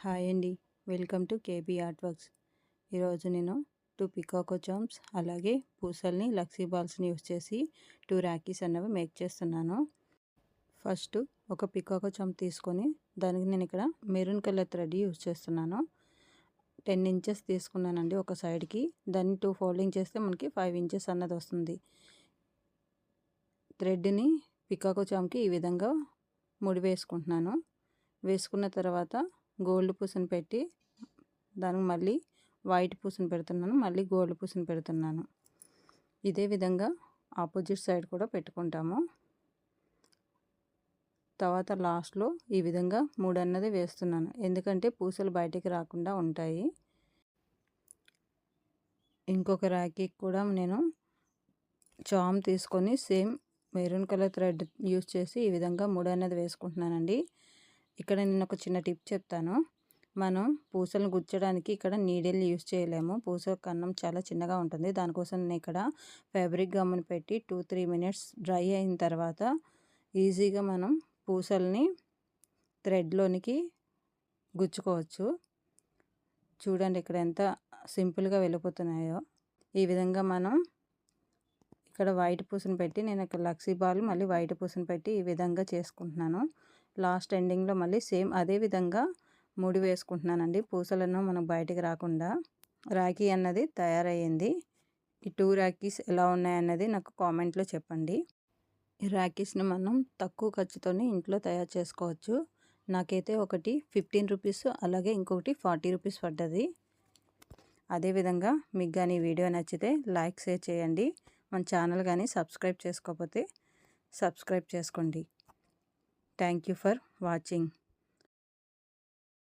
Hi అండి, welcome to KB art works. ఈరోజు నేను 2 పికాకో చామ్స్ అలాగే పూసల్ని లక్సీ బాల్స్ని యూస్ చేసి 2 రాఖీస్ అన్నవి మేక్ చేస్తున్నాను. ఫస్ట్ ఒక పికాకో చామ్ తీసుకొని దానికి నేను ఇక్కడ మెరూన్ కలర్ థ్రెడ్ యూస్ చేస్తున్నాను. 10 ఇంచెస్ తీసుకున్నానండి ఒక సైడ్కి. దాన్ని 2 ఫోల్డింగ్ చేస్తే మనకి 5 ఇంచెస్ అన్నది వస్తుంది. థ్రెడ్ని పికాకో చామ్కి ఈ విధంగా ముడి వేసుకుంటున్నాను. వేసుకున్న తర్వాత గోల్డ్ పూసని పెట్టి దానికి మళ్ళీ వైట్ పూసని పెడుతున్నాను, మళ్ళీ గోల్డ్ పూసని పెడుతున్నాను. ఇదే విధంగా ఆపోజిట్ సైడ్ కూడా పెట్టుకుంటాము. తర్వాత లాస్ట్లో ఈ విధంగా 3 అన్నది వేస్తున్నాను, ఎందుకంటే పూసలు బయటికి రాకుండా ఉంటాయి. ఇంకొక రాఖీకి కూడా నేను చామ్ తీసుకొని same maroon colour thread use చేసి ఈ విధంగా 3 అన్నది వేసుకుంటున్నానండి. ఇక్కడ నేను ఒక చిన్న టిప్ చెప్తాను. మనం పూసలను గుచ్చడానికి ఇక్కడ నీడిల్ యూస్ చేయలేము. పూస కన్నం చాలా చిన్నగా ఉంటుంది. దానికోసం నేను ఇక్కడ ఫ్యాబ్రిక్ గమ్మును పెట్టి 2-3 మినిట్స్ డ్రై అయిన తర్వాత ఈజీగా మనం పూసల్ని థ్రెడ్లోనికి గుచ్చుకోవచ్చు. చూడండి ఇక్కడ ఎంత సింపుల్గా వెళ్ళిపోతున్నాయో. ఈ విధంగా మనం ఇక్కడ వైట్ పూసను పెట్టి నేను ఇక్కడ లక్సీ బాల్ మళ్ళీ వైట్ పూసను పెట్టి ఈ విధంగా చేసుకుంటున్నాను. లాస్ట్ ఎండింగ్లో మళ్ళీ సేమ్ అదే విధంగా ముడి వేసుకుంటున్నానండి, పూసలను మనం బయటికి రాకుండా. రాఖీ అన్నది తయారయ్యింది. ఈ 2 రాఖీస్ ఎలా ఉన్నాయన్నది నాకు కామెంట్లో చెప్పండి. ఈ రాఖీస్ని మనం తక్కువ ఖర్చుతోనే ఇంట్లో తయారు చేసుకోవచ్చు. నాకైతే ఒకటి 15 రూపీస్ అలాగే ఇంకొకటి 40 రూపీస్ పడ్డది. అదేవిధంగా మీకు కానీ ఈ వీడియో నచ్చితే లైక్, షేర్ చేయండి. మన ఛానల్ కానీ సబ్స్క్రైబ్ చేసుకోకపోతే సబ్స్క్రైబ్ చేసుకోండి. Thank you for watching.